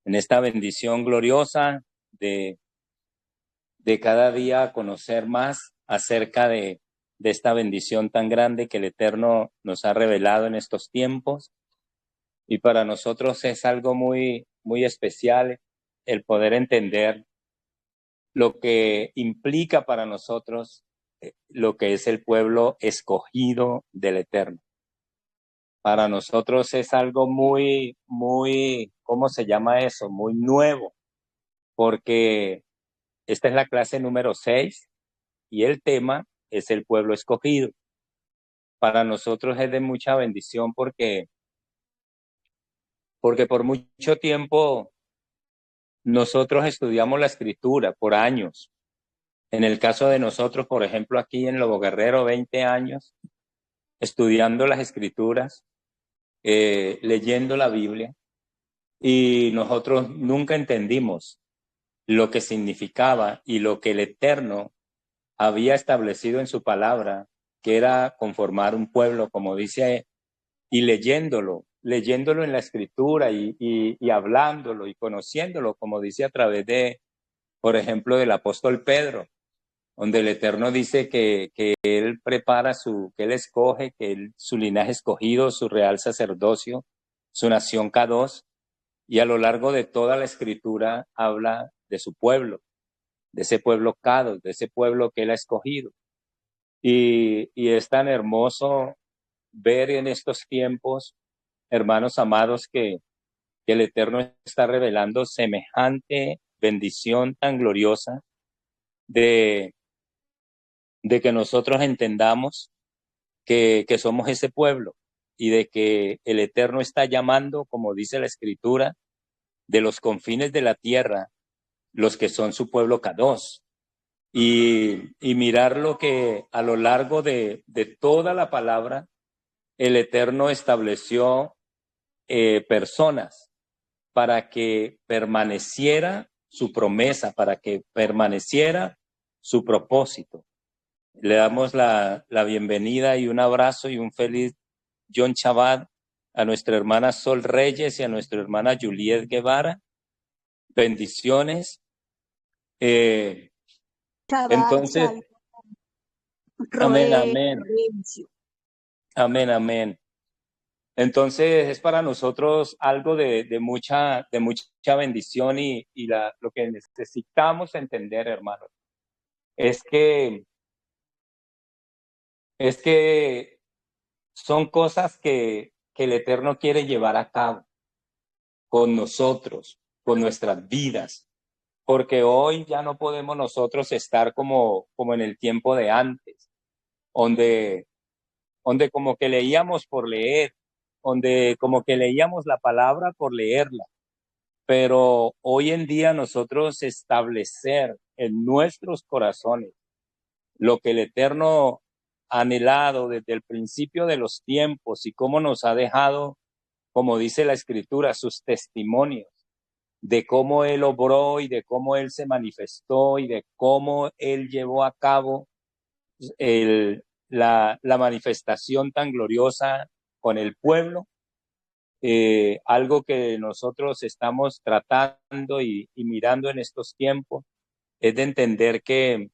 en esta bendición gloriosa de, de cada día conocer más acerca de esta bendición tan grande que el Eterno nos ha revelado en estos tiempos. Y para nosotros es algo muy, muy especial el poder entender lo que implica para nosotros lo que es el pueblo escogido del Eterno. Para nosotros es algo muy, muy, ¿cómo se llama eso? Muy nuevo, porque esta es la clase número 6 y el tema es el pueblo escogido. Para nosotros es de mucha bendición porque por mucho tiempo nosotros estudiamos la escritura por años. En el caso de nosotros, por ejemplo, aquí en Lobo Guerrero, 20 años estudiando las escrituras, leyendo la Biblia, y nosotros nunca entendimos lo que significaba y lo que el Eterno había establecido en su palabra, que era conformar un pueblo, como dice, y leyéndolo en la escritura y hablándolo y conociéndolo, como dice a través de, por ejemplo, del apóstol Pedro, donde el Eterno dice que Él prepara que Él escoge, su linaje escogido, su real sacerdocio, su nación K2, y a lo largo de toda la escritura habla de su pueblo, de ese pueblo K2, de ese pueblo que Él ha escogido. Y es tan hermoso ver en estos tiempos, hermanos amados, que el Eterno está revelando semejante bendición tan gloriosa de, de que nosotros entendamos que somos ese pueblo y de que el Eterno está llamando, como dice la Escritura, de los confines de la tierra, los que son su pueblo Kadosh. Y mirar lo que a lo largo de toda la palabra, el Eterno estableció personas para que permaneciera su promesa, para que permaneciera su propósito. Le damos la bienvenida y un abrazo y un feliz John Chabad a nuestra hermana Sol Reyes y a nuestra hermana Juliet Guevara. Bendiciones. Eh, Shabbat entonces, Shalom, amén, Roe, amén, Florencio. amén, amén. Entonces es para nosotros algo de mucha bendición y lo que necesitamos entender, hermano, es que, es que son cosas que el Eterno quiere llevar a cabo con nosotros, con nuestras vidas, porque hoy ya no podemos nosotros estar como en el tiempo de antes, donde, donde como que leíamos por leer, donde como que leíamos la palabra por leerla, pero hoy en día nosotros establecer en nuestros corazones lo que el Eterno ha anhelado desde el principio de los tiempos y cómo nos ha dejado, como dice la Escritura, sus testimonios de cómo Él obró y de cómo Él se manifestó y de cómo Él llevó a cabo la manifestación tan gloriosa con el pueblo. Algo que nosotros estamos tratando y mirando en estos tiempos es de entender que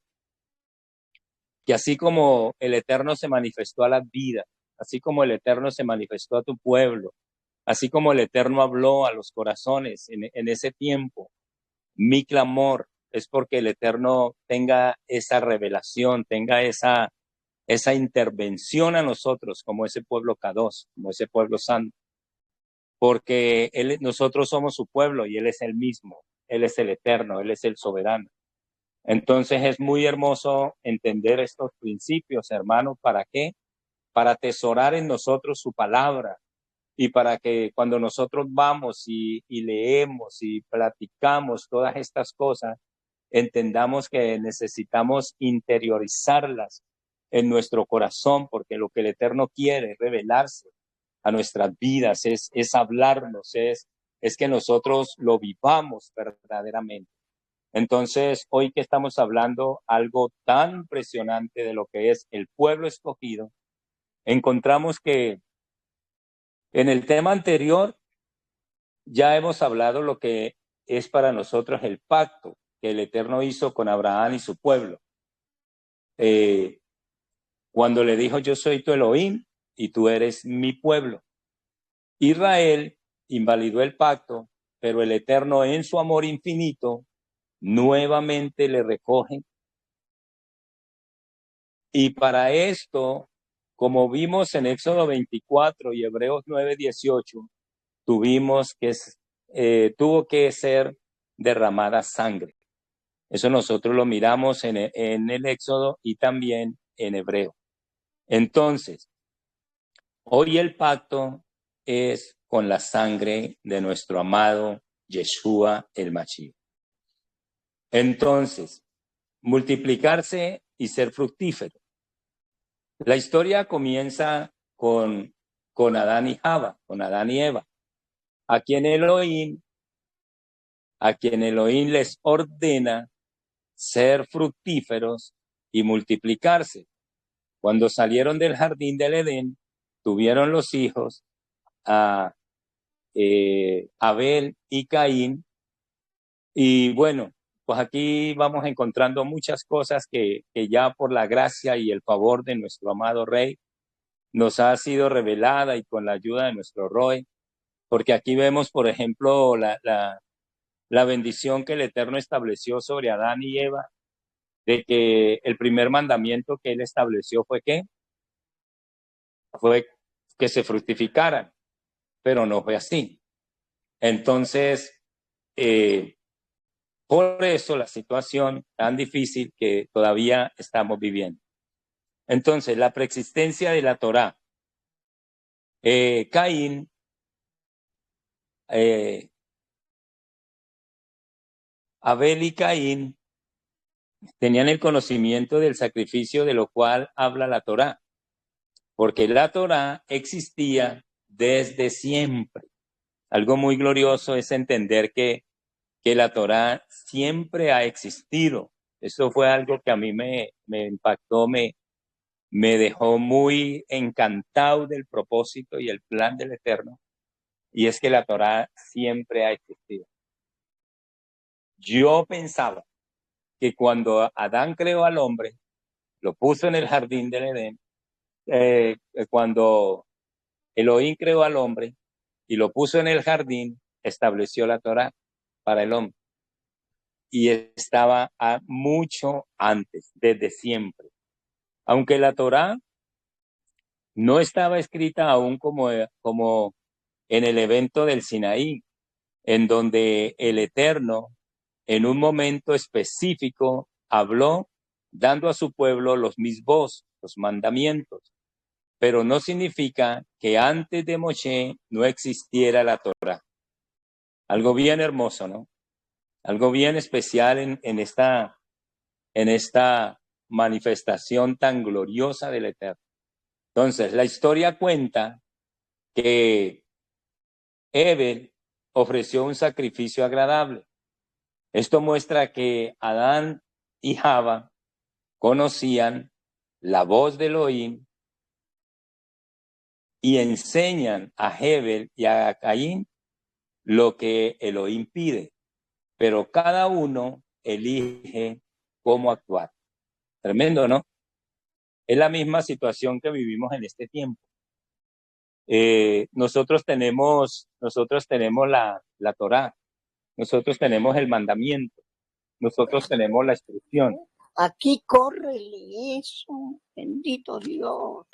así como el Eterno se manifestó a la vida, así como el Eterno se manifestó a tu pueblo, así como el Eterno habló a los corazones en ese tiempo, mi clamor es porque el Eterno tenga esa revelación, tenga esa intervención a nosotros como ese pueblo Kadosh, como ese pueblo santo, porque nosotros somos su pueblo y Él es el mismo, Él es el Eterno, Él es el soberano. Entonces es muy hermoso entender estos principios, hermanos. ¿Para qué? Para atesorar en nosotros su palabra y para que cuando nosotros vamos y leemos y platicamos todas estas cosas, entendamos que necesitamos interiorizarlas en nuestro corazón, porque lo que el Eterno quiere es revelarse a nuestras vidas, es hablarnos, es que nosotros lo vivamos verdaderamente. Entonces, hoy que estamos hablando algo tan impresionante de lo que es el pueblo escogido, encontramos que en el tema anterior ya hemos hablado lo que es para nosotros el pacto que el Eterno hizo con Abraham y su pueblo. Cuando le dijo, yo soy tu Elohim y tú eres mi pueblo. Israel invalidó el pacto, pero el Eterno en su amor infinito nuevamente le recoge. Y para esto, como vimos en Éxodo 24 y Hebreos 9:18, tuvo que ser derramada sangre. Eso nosotros lo miramos en el Éxodo y también en Hebreo. Entonces, hoy el pacto es con la sangre de nuestro amado Yeshua el Mashiach. Entonces, multiplicarse y ser fructífero. La historia comienza con Adán y Java, con Adán y Eva, a quien Elohim les ordena ser fructíferos y multiplicarse. Cuando salieron del jardín del Edén, tuvieron los hijos a Abel y Caín. Y bueno, pues aquí vamos encontrando muchas cosas que ya por la gracia y el favor de nuestro amado Rey nos ha sido revelada y con la ayuda de nuestro Roy, porque aquí vemos, por ejemplo, la bendición que el Eterno estableció sobre Adán y Eva, de que el primer mandamiento que él estableció fue ¿qué? Fue que se fructificaran, pero no fue así. Entonces, por eso la situación tan difícil que todavía estamos viviendo. Entonces, la preexistencia de la Torá. Caín Abel y Caín tenían el conocimiento del sacrificio de lo cual habla la Torá, porque la Torá existía desde siempre. Algo muy glorioso es entender que la Torá siempre ha existido. Eso fue algo que a mí me impactó, me dejó muy encantado del propósito y el plan del Eterno, y es que la Torá siempre ha existido. Yo pensaba que cuando Adán creó al hombre, lo puso en el jardín del Edén, cuando Elohim creó al hombre y lo puso en el jardín, estableció la Torá para el hombre. Y estaba mucho antes, desde siempre. Aunque la Torá no estaba escrita aún como en el evento del Sinaí, en donde el Eterno, en un momento específico, habló dando a su pueblo los misbos, los mandamientos. Pero no significa que antes de Moshe no existiera la Torá. Algo bien hermoso, ¿no? Algo bien especial en esta manifestación tan gloriosa del Eterno. Entonces, la historia cuenta que Abel ofreció un sacrificio agradable. Esto muestra que Adán y Java conocían la voz de Elohim y enseñan a Abel y a Caín lo que Elohim pide, pero cada uno elige cómo actuar. Tremendo, ¿no? Es la misma situación que vivimos en este tiempo. Nosotros tenemos la Torá, nosotros tenemos el mandamiento, nosotros tenemos la instrucción. Aquí córrele eso, bendito Dios.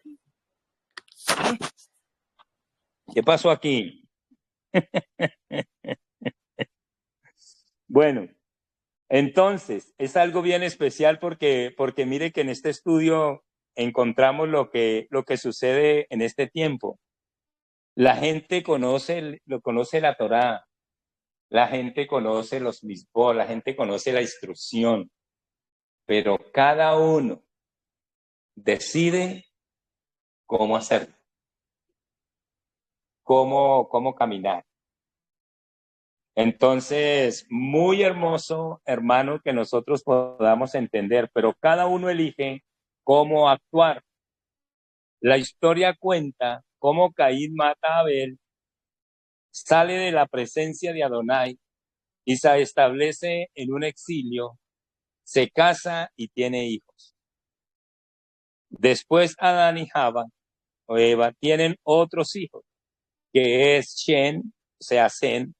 ¿Qué pasó aquí? Bueno, entonces es algo bien especial porque mire que en este estudio encontramos lo que sucede en este tiempo. La gente conoce la Torá, la gente conoce los misbos, la gente conoce la instrucción, pero cada uno decide cómo hacerlo, cómo caminar. Entonces, muy hermoso, hermano, que nosotros podamos entender, pero cada uno elige cómo actuar. La historia cuenta cómo Caín mata a Abel sale de la presencia de Adonai y se establece en un exilio, se casa y tiene hijos. Después Adán y Java o Eva tienen otros hijos, que es Shen, o sea, Sen,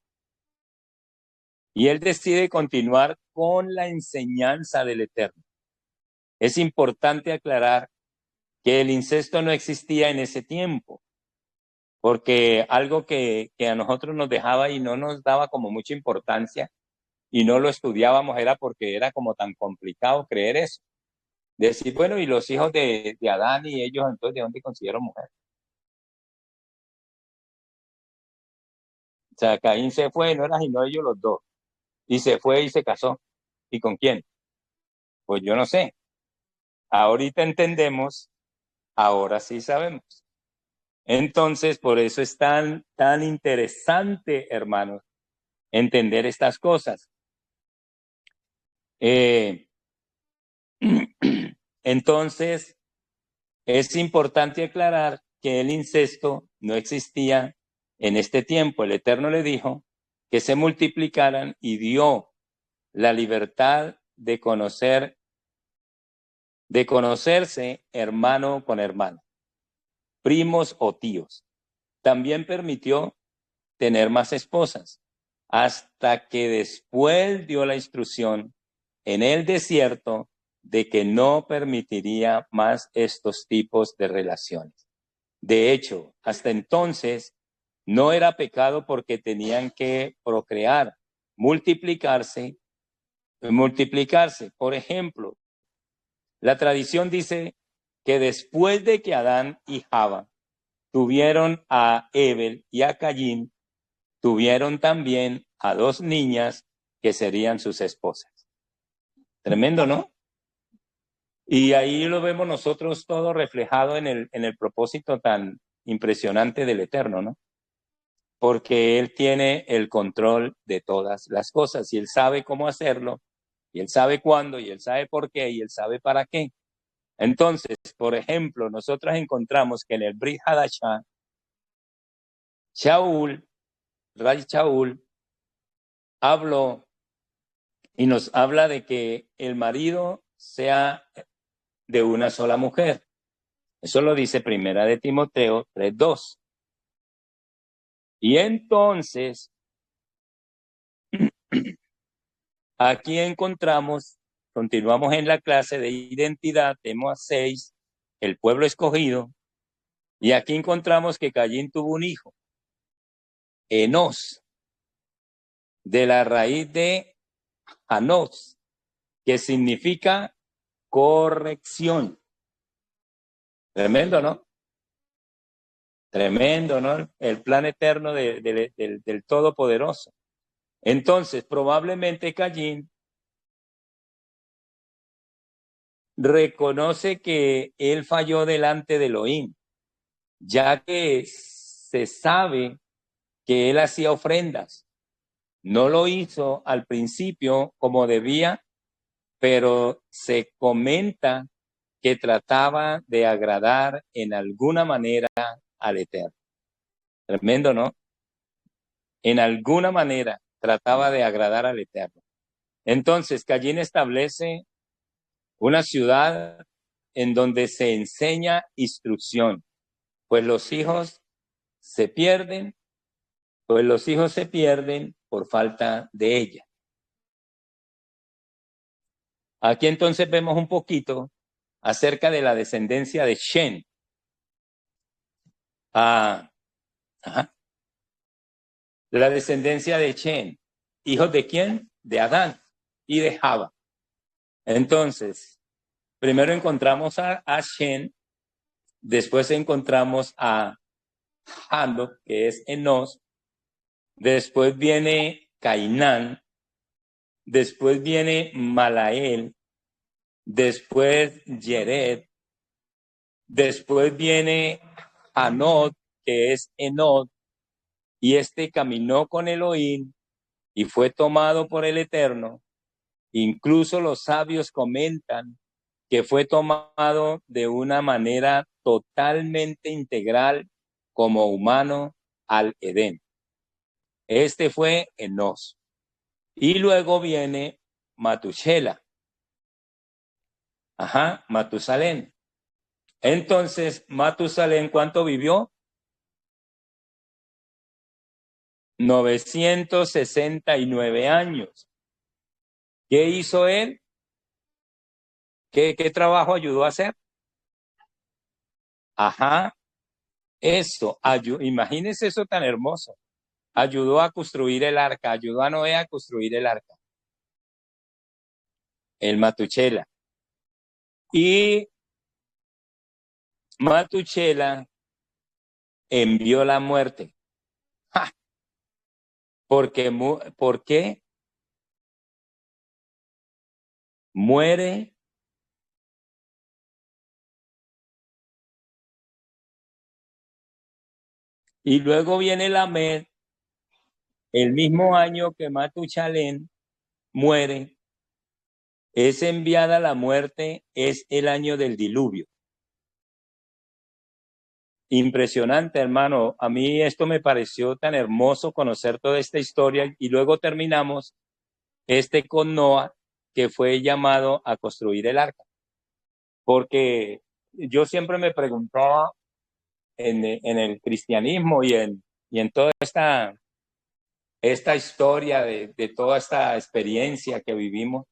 y él decide continuar con la enseñanza del Eterno. Es importante aclarar que el incesto no existía en ese tiempo, porque algo que a nosotros nos dejaba y no nos daba como mucha importancia y no lo estudiábamos era porque era como tan complicado creer eso. Decir, bueno, y los hijos de Adán y ellos, entonces, ¿de dónde consiguieron mujer? O sea, Caín se fue, no eran sino ellos los dos, y se fue y se casó. ¿Y con quién? Pues yo no sé. Ahorita entendemos, ahora sí sabemos. Entonces, por eso es tan interesante, hermanos, entender estas cosas. Entonces, es importante aclarar que el incesto no existía en este tiempo. El Eterno le dijo que se multiplicaran y dio la libertad de conocerse hermano con hermano, primos o tíos. También permitió tener más esposas, hasta que después dio la instrucción en el desierto de que no permitiría más estos tipos de relaciones. De hecho, hasta entonces no era pecado porque tenían que procrear, multiplicarse. Por ejemplo, la tradición dice que después de que Adán y Java tuvieron a Abel y a Caín, tuvieron también a dos niñas que serían sus esposas. Tremendo, ¿no? Y ahí lo vemos nosotros todo reflejado en el propósito tan impresionante del Eterno, ¿no? Porque Él tiene el control de todas las cosas y Él sabe cómo hacerlo, y Él sabe cuándo, y Él sabe por qué, y Él sabe para qué. Entonces, por ejemplo, nosotros encontramos que en el Brit Hadashah, Ray Shaul, habló y nos habla de que el marido sea de una sola mujer. Eso lo dice Primera de Timoteo 3:2. Y entonces, aquí continuamos en la clase de identidad, tema 6, el pueblo escogido, y aquí encontramos que Caín tuvo un hijo, Enos, de la raíz de Anos, que significa corrección. Tremendo, ¿no? Tremendo, ¿no? El plan eterno del Todopoderoso. Entonces, probablemente Caín reconoce que él falló delante de Elohim, ya que se sabe que él hacía ofrendas. No lo hizo al principio como debía, pero se comenta que trataba de agradar en alguna manera al Eterno. Tremendo, ¿no? En alguna manera trataba de agradar al Eterno. Entonces, Caín establece una ciudad en donde se enseña instrucción, pues los hijos se pierden, por falta de ella. Aquí entonces vemos un poquito acerca de la descendencia de Shen. La descendencia de Shen. ¿Hijos de quién? De Adán y de Java. Entonces, primero encontramos a Shen, después encontramos a Hanok, que es Enos, después viene Cainán, después viene Malael, después Yered, después viene Anod, que es Enod, y este caminó con Elohim y fue tomado por el Eterno. Incluso los sabios comentan que fue tomado de una manera totalmente integral como humano al Edén. Este fue Enos. Y luego viene Matushela. Ajá, Matusalén. Entonces, Matusalén, ¿cuánto vivió? 969 años. ¿Qué hizo él? ¿Qué trabajo ayudó a hacer? Ajá, eso, imagínense eso tan hermoso. Ayudó a construir el arca, ayudó a Noé a construir el arca, el Matuchela. Y Matuchela envió la muerte. ¡Ja! ¿Por qué muere? Y luego viene Lamed, el mismo año que Matuchalén muere, es enviada la muerte, es el año del diluvio. Impresionante, hermano. A mí esto me pareció tan hermoso conocer toda esta historia y luego terminamos con Noah, que fue llamado a construir el arca. Porque yo siempre me preguntaba en el cristianismo y en toda esta historia de toda esta experiencia que vivimos,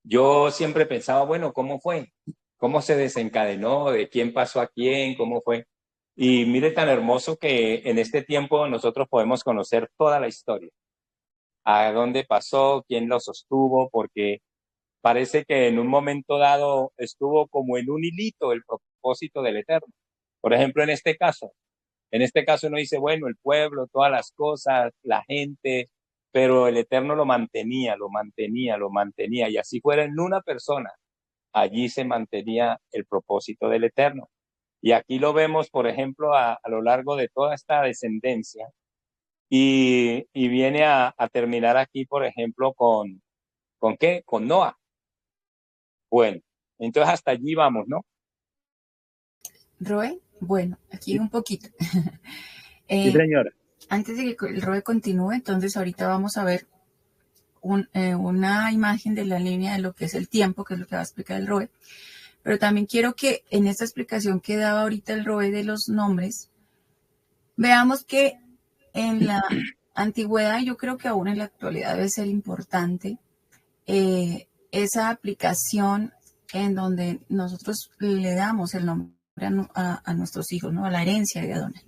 yo siempre pensaba, bueno, ¿cómo fue? ¿Cómo se desencadenó? ¿De quién pasó a quién? ¿Cómo fue? Y mire tan hermoso que en este tiempo nosotros podemos conocer toda la historia. A dónde pasó, quién lo sostuvo, porque parece que en un momento dado estuvo como en un hilito el propósito del Eterno. Por ejemplo, en este caso uno dice, bueno, el pueblo, todas las cosas, la gente, pero el Eterno lo mantenía, lo mantenía, lo mantenía. Y así fuera en una persona, allí se mantenía el propósito del Eterno. Y aquí lo vemos, por ejemplo, a lo largo de toda esta descendencia. Y viene a terminar aquí, por ejemplo, ¿con qué? Con Noah. Bueno, entonces hasta allí vamos, ¿no? Roe, bueno, aquí un poquito. Sí, señora. Antes de que el Roe continúe, entonces ahorita vamos a ver una imagen de la línea de lo que es el tiempo, que es lo que va a explicar el Roe. Pero también quiero que en esta explicación que daba ahorita el Roe de los nombres, veamos que en la antigüedad, yo creo que aún en la actualidad debe ser importante esa aplicación en donde nosotros le damos el nombre a nuestros hijos, ¿no? A la herencia de Adonai.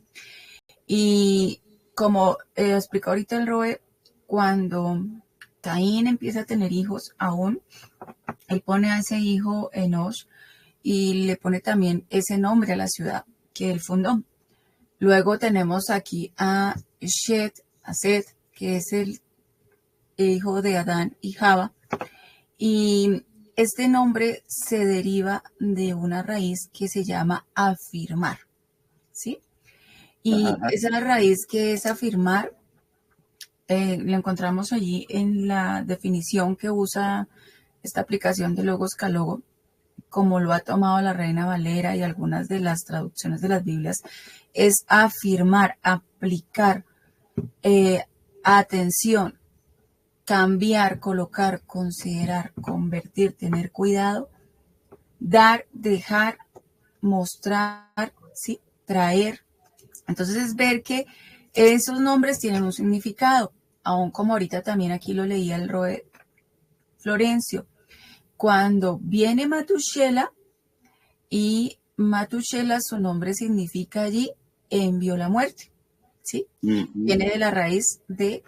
Y como explicó ahorita el Roe, cuando Caín empieza a tener hijos aún, él pone a ese hijo Enosh y le pone también ese nombre a la ciudad que él fundó. Luego tenemos aquí a Seth, que es el hijo de Adán y Java. Y este nombre se deriva de una raíz que se llama afirmar, ¿sí? Y esa raíz que es afirmar, la encontramos allí en la definición que usa esta aplicación de Logos Calogo, como lo ha tomado la Reina Valera y algunas de las traducciones de las Biblias, es afirmar, aplicar, atención, cambiar, colocar, considerar, convertir, tener cuidado, dar, dejar, mostrar, ¿sí? Traer. Entonces es ver que esos nombres tienen un significado, aún como ahorita también aquí lo leía el Roe Florencio. Cuando viene Matushela, y Matushela, su nombre significa allí, envió la muerte, ¿sí? Viene de la raíz de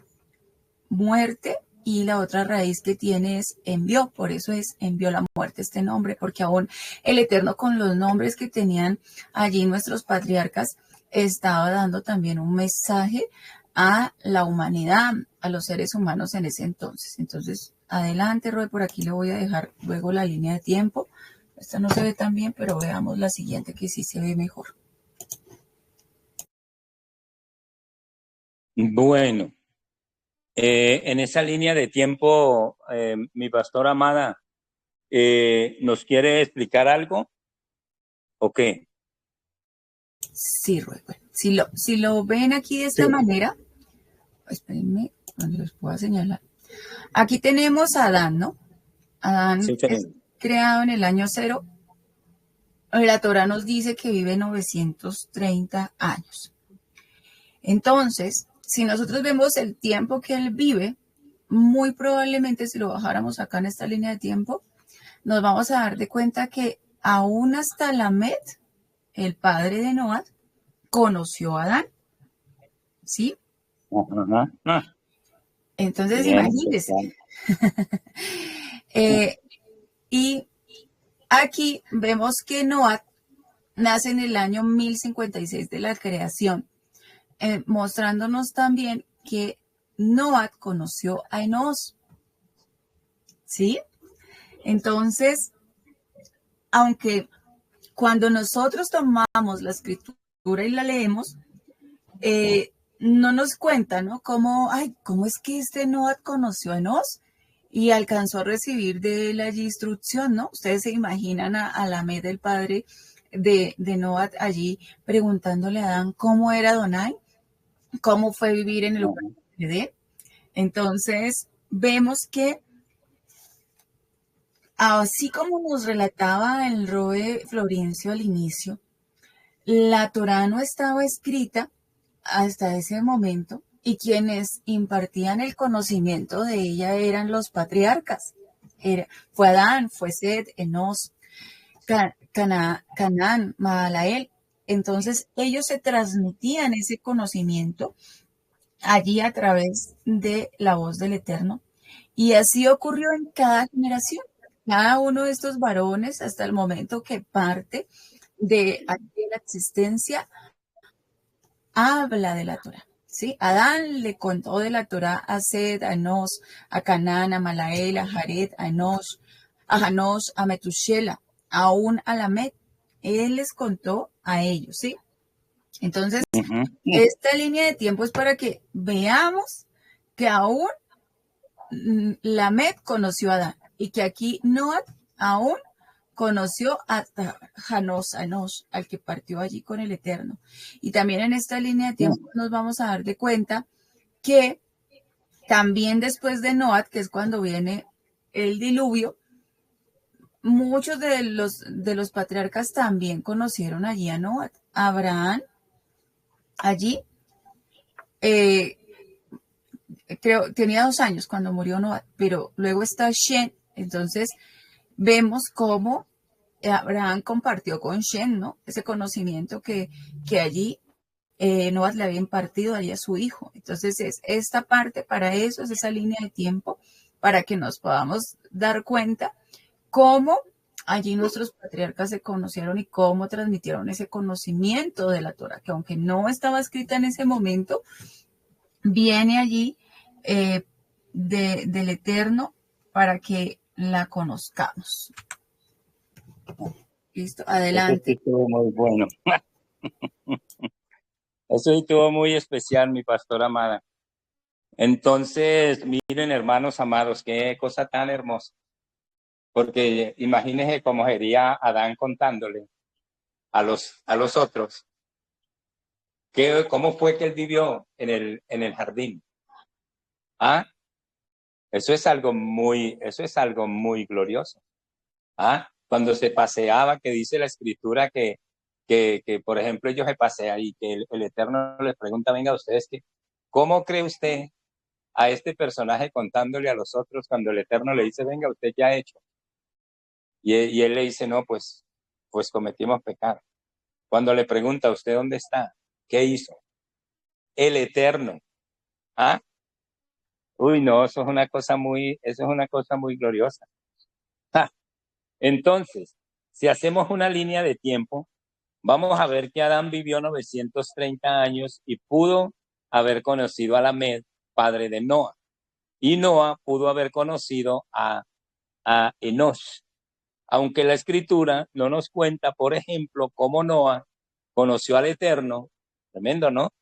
muerte y la otra raíz que tiene es envió, por eso es envió la muerte este nombre, porque aún el Eterno con los nombres que tenían allí nuestros patriarcas estaba dando también un mensaje a la humanidad, a los seres humanos en ese entonces. Entonces, adelante, Roy, por aquí le voy a dejar luego la línea de tiempo. Esta no se ve tan bien, pero veamos la siguiente que sí se ve mejor. Bueno, en esa línea de tiempo, mi pastora amada, ¿nos quiere explicar algo? ¿O qué? Sí, Roy. Bueno, si lo ven aquí de esta manera, espérenme, donde los pueda señalar. Aquí tenemos a Adán, ¿no? Adán Sí, es creado en el año 0. La Torá nos dice que vive 930 años. Entonces, si nosotros vemos el tiempo que él vive, muy probablemente si lo bajáramos acá en esta línea de tiempo, nos vamos a dar de cuenta que aún hasta Lamed, el padre de Noah, conoció a Adán, ¿sí? Ajá. Entonces, Bien, imagínense. especial. Y aquí vemos que Noah nace en el año 1056 de la creación, mostrándonos también que Noah conoció a Enos, ¿sí? Entonces, aunque cuando nosotros tomamos la escritura y la leemos, no nos cuenta, ¿no? ¿Cómo es que este Noah conoció a Enos y alcanzó a recibir de él allí instrucción, ¿no? Ustedes se imaginan a Lamed, el padre de Noah, allí preguntándole a Adán cómo era Adonai, cómo fue vivir en el lugar de Edén. Entonces, vemos que así como nos relataba el Roe Florencio al inicio, la Torá no estaba escrita hasta ese momento y quienes impartían el conocimiento de ella eran los patriarcas. Fue Adán, fue Set, Enos, Canaán, Mahalael. Entonces ellos se transmitían ese conocimiento allí a través de la voz del Eterno. Y así ocurrió en cada generación. Cada uno de estos varones, hasta el momento que parte de la existencia, habla de la Torah. ¿Sí? Adán le contó de la Torah a Sed, a Enos, a Canaán, a Malael, a Jared, a Enos, a Janos, a Metushela, aún a Lamed. Él les contó a ellos, ¿sí? Entonces, esta línea de tiempo es para que veamos que aún Lamed conoció a Adán y que aquí Noah aún conoció a Janos, a Enos, al que partió allí con el Eterno. Y también en esta línea de tiempo nos vamos a dar de cuenta que también después de Noah, que es cuando viene el diluvio, muchos de los patriarcas también conocieron allí a Noah. Abraham, allí, creo, tenía 2 años cuando murió Noah, pero luego está Shem. Entonces, vemos cómo Abraham compartió con Shem, ¿no? Ese conocimiento que allí Noah le había impartido allí a su hijo. Entonces, es esta parte para eso, es esa línea de tiempo, para que nos podamos dar cuenta cómo allí nuestros patriarcas se conocieron y cómo transmitieron ese conocimiento de la Torah, que aunque no estaba escrita en ese momento, viene allí del Eterno para que la conozcamos. Listo, adelante. Eso estuvo muy bueno. Eso estuvo muy especial, mi pastora amada. Entonces, miren, hermanos amados, qué cosa tan hermosa. Porque imagínense cómo sería Adán contándole a los otros cómo fue que él vivió en el jardín. ¿Ah? Eso es algo muy glorioso. ¿Ah? Cuando se paseaba, que dice la escritura que por ejemplo, ellos se pasean y que el Eterno les pregunta, venga, ustedes, ¿cómo cree usted a este personaje contándole a los otros cuando el Eterno le dice, venga, usted ya ha hecho? Y él le dice, no, pues cometimos pecado. Cuando le pregunta, ¿usted dónde está? ¿Qué hizo? El Eterno. ¿Ah? Uy, no, eso es una cosa muy gloriosa. ¡Ah! Entonces, si hacemos una línea de tiempo, vamos a ver que Adán vivió 930 años y pudo haber conocido a Lamed, padre de Noah. Y Noah pudo haber conocido a Enosh. Aunque la escritura no nos cuenta, por ejemplo, cómo Noah conoció al Eterno, tremendo, ¿no?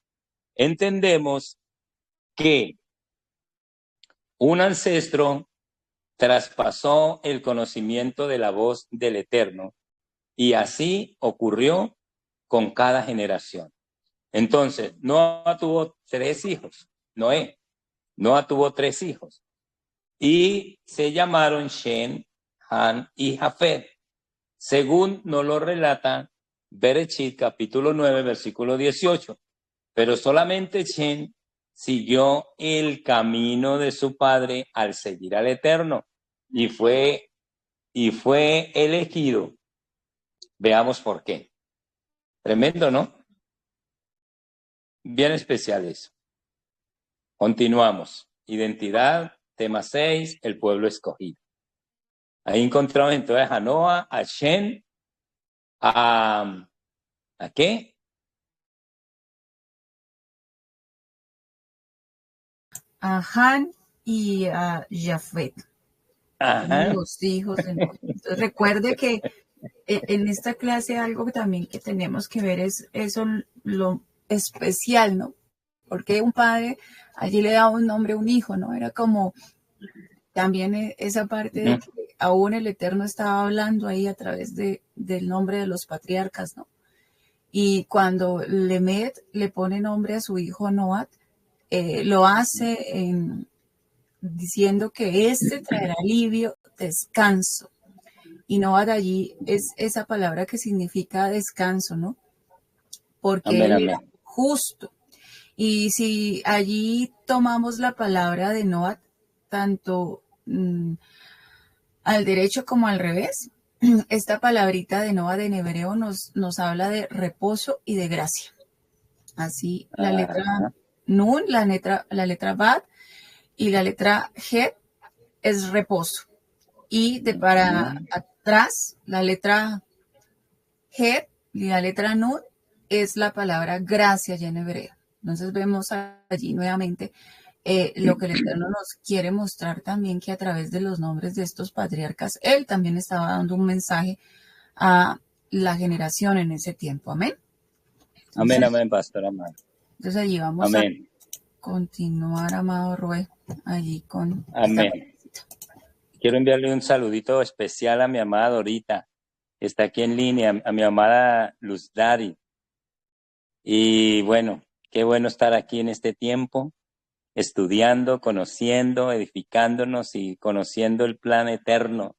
Entendemos que un ancestro traspasó el conocimiento de la voz del Eterno y así ocurrió con cada generación. Entonces, Noah tuvo 3 hijos, Noé, Noa tuvo 3 hijos y se llamaron Shem, Ham y Jafet, según nos lo relata Bereshit capítulo 9, versículo 18. Pero solamente Shem siguió el camino de su padre al seguir al Eterno y fue elegido. Veamos por qué. Tremendo, ¿no? Bien especial eso. Continuamos. Identidad, tema 6, el pueblo escogido. Ahí encontramos entonces a Noa, a Shem, ¿a qué? A Han y a Jafet, los hijos de Noé. Entonces, recuerde que en esta clase algo que también que tenemos que ver es eso, lo especial, ¿no? Porque un padre allí le daba un nombre a un hijo, ¿no? Era como también esa parte de que aún el Eterno estaba hablando ahí a través del nombre de los patriarcas, ¿no? Y cuando Lemed le pone nombre a su hijo Noat, lo hace diciendo que este traerá alivio, descanso. Y Noat allí es esa palabra que significa descanso, ¿no? Porque él era justo. Y si allí tomamos la palabra de Noat, tanto al derecho como al revés, esta palabrita de Noat en hebreo nos habla de reposo y de gracia. Así la letra Nun, la letra Bat y la letra Het es reposo. Y de para atrás, la letra Het y la letra Nun es la palabra gracia ya en hebreo. Entonces vemos allí nuevamente lo que el Eterno nos quiere mostrar también, que a través de los nombres de estos patriarcas, él también estaba dando un mensaje a la generación en ese tiempo. Amén. Entonces, amén, pastor amado. Entonces allí vamos a continuar, amado Rue, allí con... Amén. Quiero enviarle un saludito especial a mi amada Dorita, que está aquí en línea, a mi amada Luz Dari. Y bueno, qué bueno estar aquí en este tiempo, estudiando, conociendo, edificándonos y conociendo el plan eterno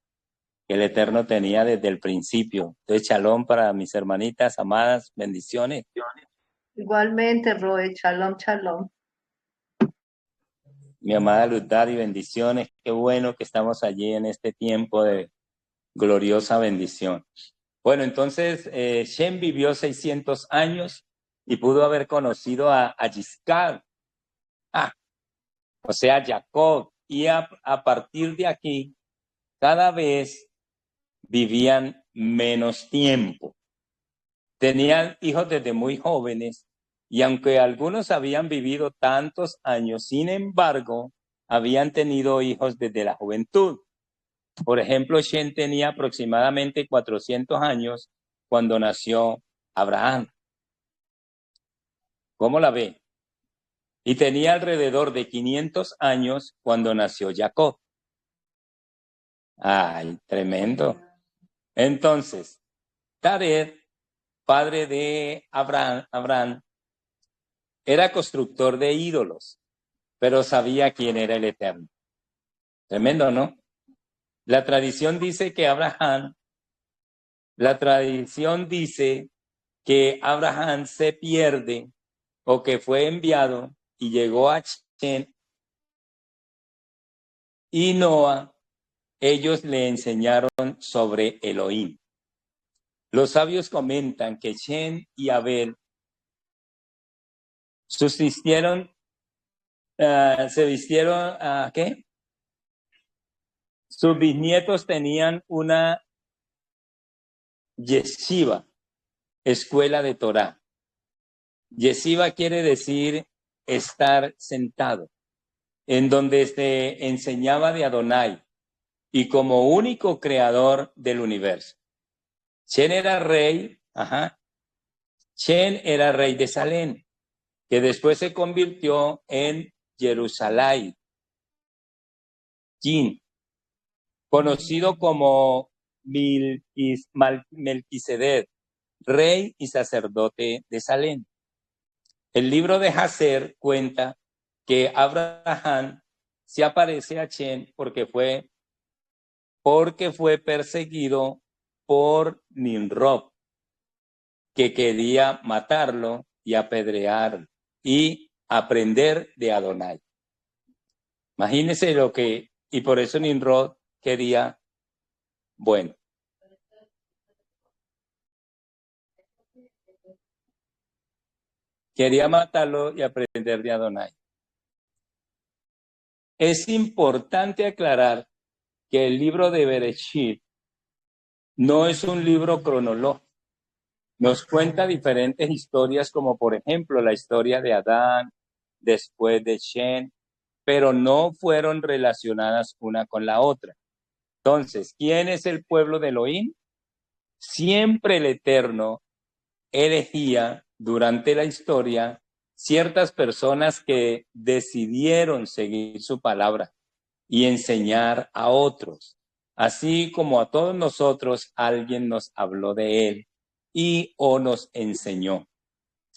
que el Eterno tenía desde el principio. Entonces, shalom para mis hermanitas amadas, bendiciones. Igualmente, Roe, shalom, shalom. Mi amada Luz Dari, bendiciones. Qué bueno que estamos allí en este tiempo de gloriosa bendición. Bueno, entonces, Shem vivió 600 años y pudo haber conocido a Yiscar, o sea, Jacob, y a partir de aquí, cada vez vivían menos tiempo. Tenían hijos desde muy jóvenes, y aunque algunos habían vivido tantos años, sin embargo, habían tenido hijos desde la juventud. Por ejemplo, Shem tenía aproximadamente 400 años cuando nació Abraham. ¿Cómo la ve? Y tenía alrededor de 500 años cuando nació Jacob. ¡Ay, tremendo! Entonces, Tared, padre de Abraham, era constructor de ídolos, pero sabía quién era el Eterno. Tremendo, ¿no? La tradición dice que Abraham se pierde o que fue enviado y llegó a Shem y Noa. Ellos le enseñaron sobre Elohim. Los sabios comentan que Shem y Abel se vistieron, ¿qué? Sus bisnietos tenían una yeshiva, escuela de Torah. Yeshiva quiere decir estar sentado, en donde se enseñaba de Adonai y como único creador del universo. Shem era rey de Salem, que después se convirtió en Jerusalén, conocido como Melquisedec, rey y sacerdote de Salem. El libro de Hazer cuenta que Abraham se aparece a Shem porque fue perseguido por Nimrod, que quería matarlo y apedrear y aprender de Adonai. Imagínense y por eso Nimrod quería, quería matarlo y aprender de Adonai. Es importante aclarar que el libro de Bereshit no es un libro cronológico. Nos cuenta diferentes historias, como por ejemplo la historia de Adán, después de Shem, pero no fueron relacionadas una con la otra. Entonces, ¿quién es el pueblo de Elohim? Siempre el Eterno elegía durante la historia ciertas personas que decidieron seguir su palabra y enseñar a otros. Así como a todos nosotros, alguien nos habló de él o nos enseñó.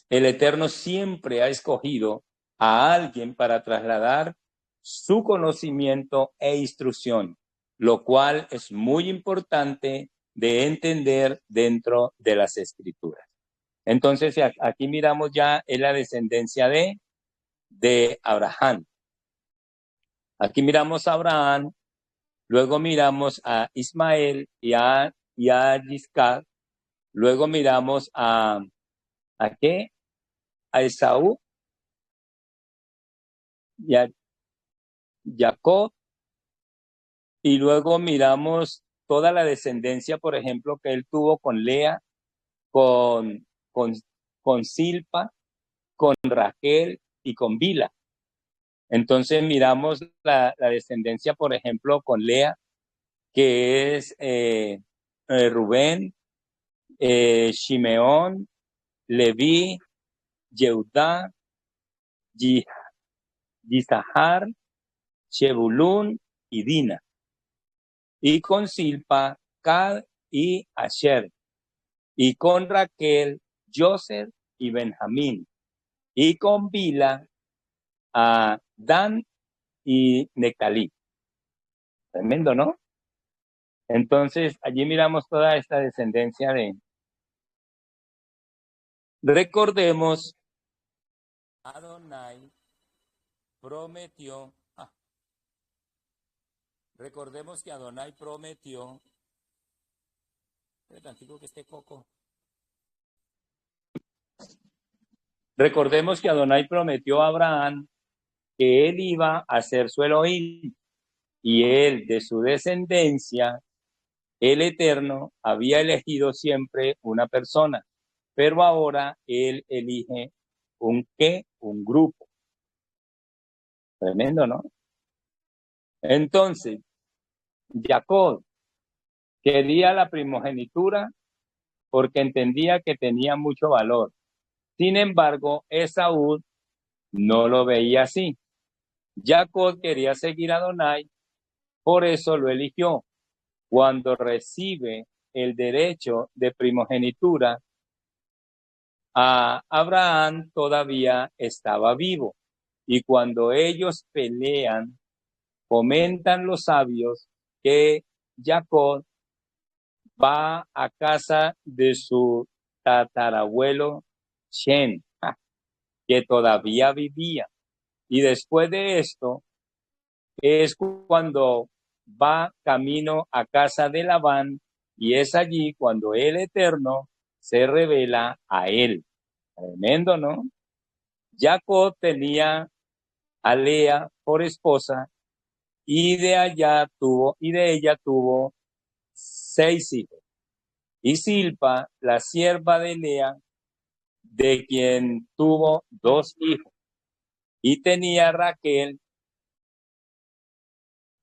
El Eterno siempre ha escogido a alguien para trasladar su conocimiento e instrucción, lo cual es muy importante de entender dentro de las Escrituras. Entonces, aquí miramos ya en la descendencia de Abraham. Aquí miramos a Abraham, luego miramos a Ismael y a Yiscar, luego miramos ¿a qué? A Esaú y a Jacob, y luego miramos toda la descendencia, por ejemplo, que él tuvo con Lea, con Silpa, con Raquel y con Bila. Entonces miramos la descendencia, por ejemplo, con Lea, que es Rubén, Shimeón, Leví, Yehudá, Yisahar, Shebulún y Dina. Y con Silpa, Gad y Asher. Y con Raquel, Joseph y Benjamín. Y con Bila, a Dan y Necalí. Tremendo, ¿no? Entonces, allí miramos toda esta descendencia de... Recordemos, Adonai prometió... Recordemos que Adonai prometió... que esté coco. Recordemos que Adonai prometió a Abraham que él iba a ser su Elohim, y él, de su descendencia, el Eterno, había elegido siempre una persona, pero ahora él elige un grupo. Tremendo, ¿no? Entonces, Jacob quería la primogenitura porque entendía que tenía mucho valor. Sin embargo, Esaú no lo veía así. Jacob quería seguir a Adonai, por eso lo eligió. Cuando recibe el derecho de primogenitura, Abraham todavía estaba vivo. Y cuando ellos pelean, comentan los sabios que Jacob va a casa de su tatarabuelo Shem, que todavía vivía. Y después de esto es cuando va camino a casa de Labán, y es allí cuando el Eterno se revela a él. Tremendo, ¿no? Jacob tenía a Lea por esposa, y de ella tuvo 6 hijos. Y Silpa, la sierva de Lea, de quien tuvo 2 hijos. Y tenía Raquel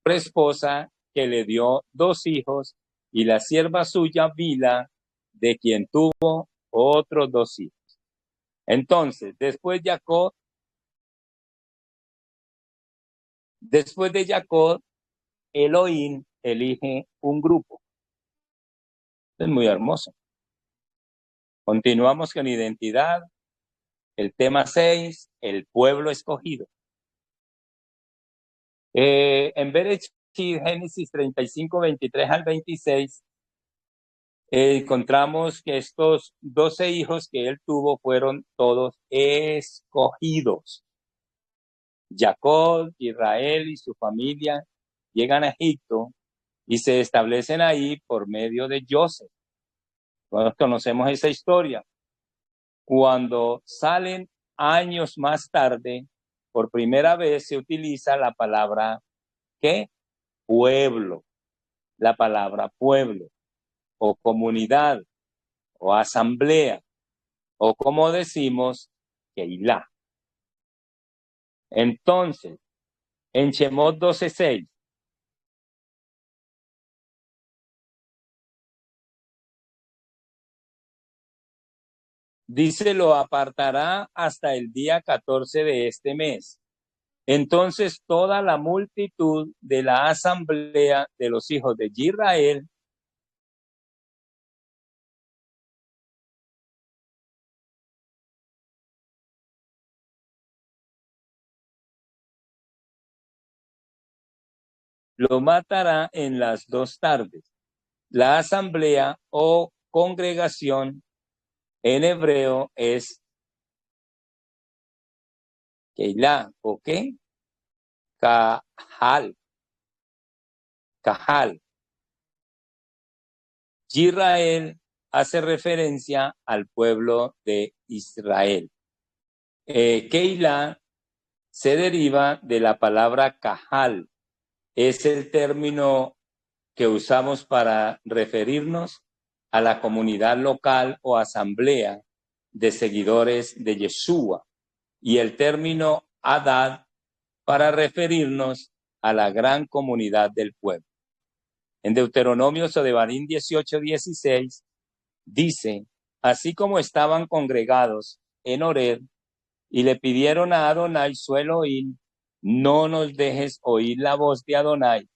por esposa, que le dio 2 hijos, y la sierva suya Bila, de quien tuvo otros 2 hijos. Entonces, después de Jacob, Elohim elige un grupo. Es muy hermoso. Continuamos con identidad. El tema 6, el pueblo escogido. En Bereshit, Génesis 35, 23 al 26, encontramos que estos 12 hijos que él tuvo fueron todos escogidos. Jacob, Israel y su familia llegan a Egipto y se establecen ahí por medio de Joseph. Todos conocemos esa historia. Cuando salen años más tarde, por primera vez se utiliza la palabra ¿qué? Pueblo. La palabra pueblo o comunidad o asamblea o como decimos, Keilah. Entonces, en Shemot 12:6, dice, lo apartará hasta el día 14 de este mes. Entonces toda la multitud de la asamblea de los hijos de Israel lo matará en las 2 tardes. La asamblea o congregación en hebreo es Keilah o qué? Kahal. Kahal. Israel hace referencia al pueblo de Israel. Keilah se deriva de la palabra Kahal. Es el término que usamos para referirnos a la comunidad local o asamblea de seguidores de Yeshua, y el término Hadad para referirnos a la gran comunidad del pueblo. En Deuteronomio Devarim 18:16 dice, así como estaban congregados en Horeb y le pidieron a Adonai su Elohim, no nos dejes oír la voz de Adonai,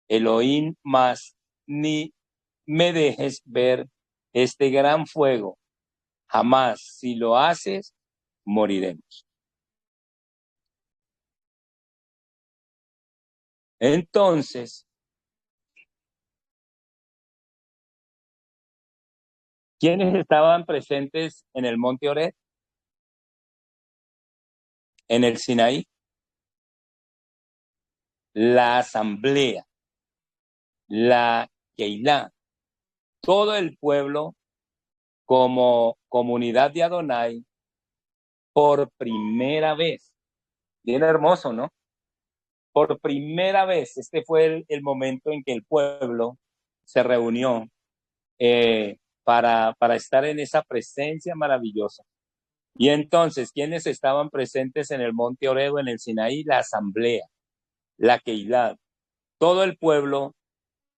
Elohim, más ni me dejes ver este gran fuego. Jamás, si lo haces, moriremos. Entonces, ¿quiénes estaban presentes en el monte Horeb? En el Sinaí. La asamblea, la Keilah, todo el pueblo como comunidad de Adonai por primera vez. Bien hermoso, ¿no? Por primera vez, este fue el momento en que el pueblo se reunió para estar en esa presencia maravillosa. Y entonces, ¿quiénes estaban presentes en el monte Horeb, en el Sinaí? La asamblea, la Keilah, todo el pueblo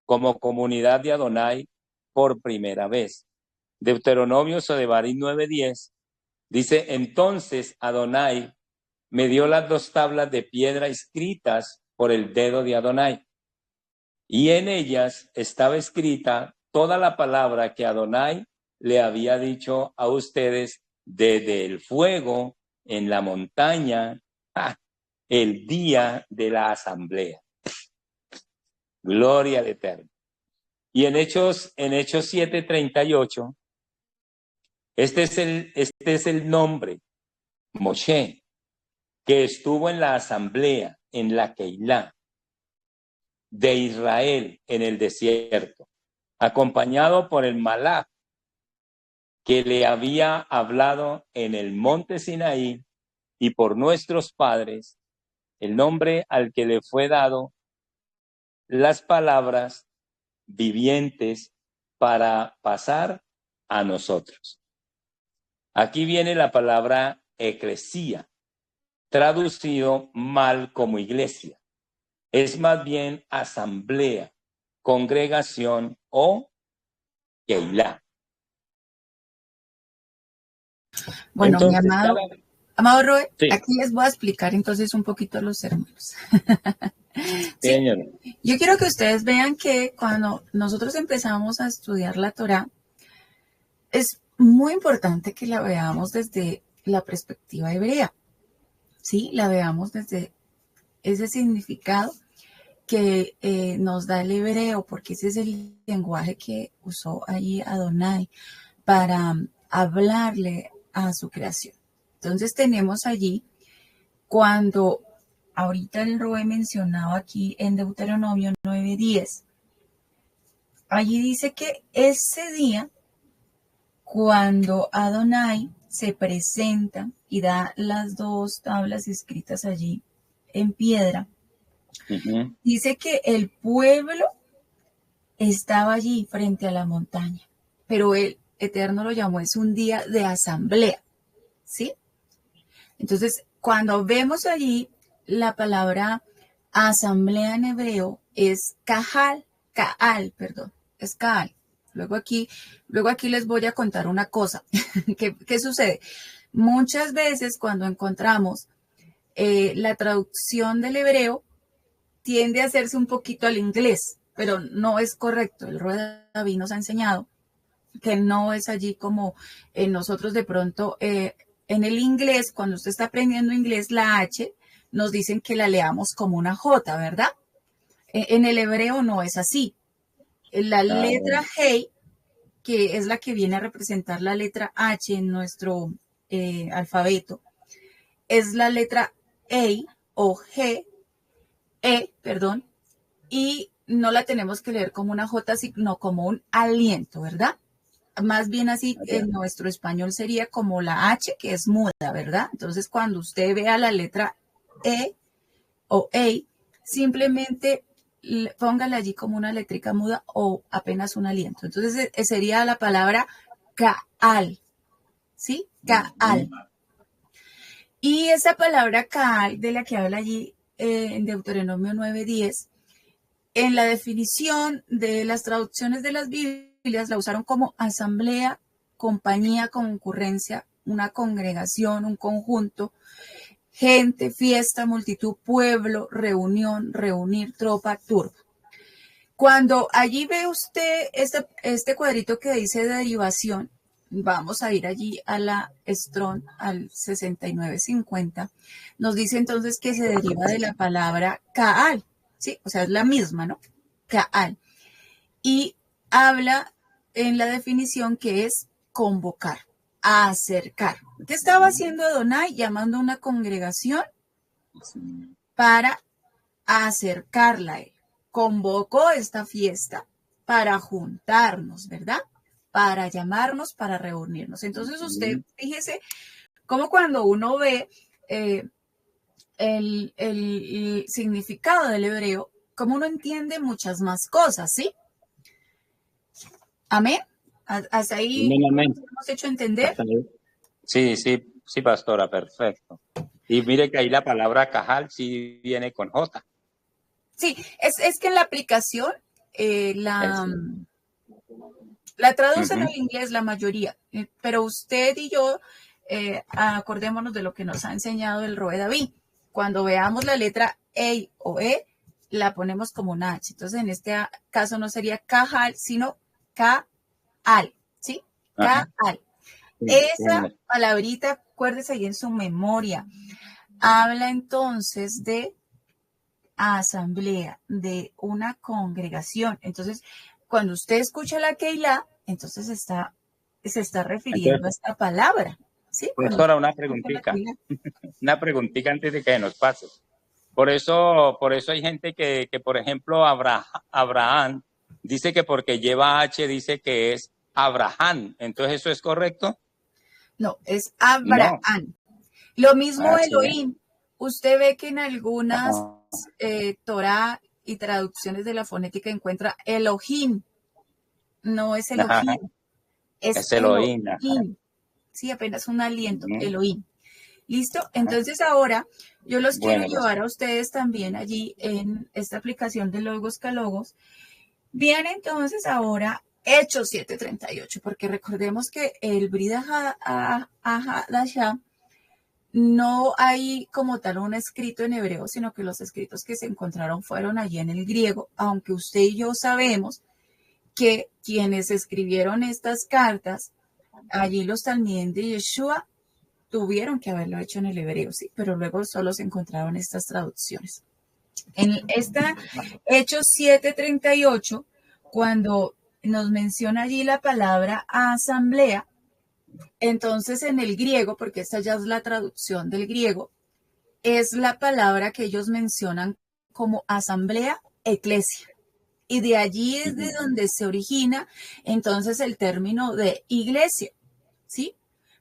como comunidad de Adonai por primera vez. Deuteronomio Devarim 9:10 dice, entonces Adonai me dio las 2 tablas de piedra escritas por el dedo de Adonai, y en ellas estaba escrita toda la palabra que Adonai le había dicho a ustedes desde el fuego en la montaña, el día de la asamblea. Gloria al Eterno. Y en Hechos 7:38, este es el nombre, Moshe, que estuvo en la asamblea, en la Keilah de Israel en el desierto, acompañado por el Malach que le había hablado en el monte Sinaí, y por nuestros padres, el nombre al que le fue dado las palabras vivientes para pasar a nosotros. Aquí viene la palabra eclesía, traducido mal como iglesia. Es más bien asamblea, congregación o Keilah. Bueno, entonces, mi amado Roe, sí. Aquí les voy a explicar entonces un poquito los hermanos. Sí, Señor. yo quiero que ustedes vean que cuando nosotros empezamos a estudiar la Torá, es muy importante que la veamos desde la perspectiva hebrea, ¿sí? La veamos desde ese significado que nos da el hebreo, porque ese es el lenguaje que usó allí Adonai para hablarle a su creación. Entonces tenemos allí cuando ahorita el Roe mencionaba aquí en Deuteronomio 9:10, allí dice que ese día, cuando Adonai se presenta y da las dos tablas escritas allí en piedra, dice que el pueblo estaba allí frente a la montaña, pero el Eterno lo llamó, es un día de asamblea, ¿sí? Entonces, cuando vemos allí la palabra asamblea en hebreo es kahal, perdón, es kahal. Luego aquí les voy a contar una cosa. ¿Qué sucede? Muchas veces cuando encontramos la traducción del hebreo tiende a hacerse un poquito al inglés, pero no es correcto. El Roe David nos ha enseñado que no es allí como nosotros de pronto en el inglés, cuando usted está aprendiendo inglés, la H nos dicen que la leamos como una J, ¿verdad? En el hebreo no es así. La letra Hey, que es la que viene a representar la letra H en nuestro alfabeto, es la letra E o G, perdón, y no la tenemos que leer como una J, sino como un aliento, ¿verdad? Más bien así en nuestro español sería como la H, que es muda, ¿verdad? Entonces, cuando usted vea la letra E o E, simplemente póngale allí como una letrica muda o apenas un aliento. Entonces, sería la palabra Kaal, ¿sí? Kaal. Y esa palabra Kaal, de la que habla allí en Deuteronomio 9:10, en la definición de las traducciones de las Biblias la usaron como asamblea, compañía, concurrencia, una congregación, un conjunto, gente, fiesta, multitud, pueblo, reunión, reunir, tropa, turba. Cuando allí ve usted este cuadrito que dice derivación, vamos a ir allí a la Strong, al 6950, nos dice entonces que se deriva de la palabra Kaal, ¿sí? O sea, es la misma, ¿no? Kaal. Y habla en la definición que es convocar, acercar. ¿Qué estaba haciendo Adonai? Llamando a una congregación para acercarla a él. Convocó esta fiesta para juntarnos, ¿verdad? Para llamarnos, para reunirnos. Entonces usted, fíjese, como cuando uno ve el significado del hebreo, como uno entiende muchas más cosas, ¿sí? Amén. Hasta ahí hemos hecho entender. Sí, pastora, perfecto. Y mire que ahí la palabra cajal sí viene con J. Sí, es que en la aplicación la traducen al inglés la mayoría, pero usted y yo acordémonos de lo que nos ha enseñado el Roe David. Cuando veamos la letra E o E, la ponemos como una H. Entonces, en este caso no sería Cajal, sino Kaal, ¿sí? Kaal. Esa palabrita, acuérdese ahí en su memoria, habla entonces de asamblea, de una congregación. Entonces, cuando usted escucha la Keilah, entonces se está refiriendo a esta palabra. ¿Sí? Profesora, una preguntita antes de que nos pase. Por eso hay gente que por ejemplo, Abraham dice que porque lleva H dice que es Abraham. Entonces, ¿eso es correcto? No, es Abraham. No. Lo mismo Elohim. Sí. Usted ve que en algunas Torah y traducciones de la fonética encuentra Elohim. No es Elohim. Es Elohim. Sí, apenas un aliento, Elohim. ¿Listo? Entonces ahora yo los quiero llevar a ustedes también allí en esta aplicación de Logos Calogos. Viene entonces ahora Hechos 7:38, porque recordemos que el Brit Hadashah no hay como tal un escrito en hebreo, sino que los escritos que se encontraron fueron allí en el griego, aunque usted y yo sabemos que quienes escribieron estas cartas, allí los Talmidim de Yeshua, tuvieron que haberlo hecho en el hebreo, sí, pero luego solo se encontraron estas traducciones. En esta Hechos 7:38, cuando nos menciona allí la palabra asamblea, entonces en el griego, porque esta ya es la traducción del griego, es la palabra que ellos mencionan como asamblea, eclesia. Y de allí es de donde se origina entonces el término de iglesia, ¿sí?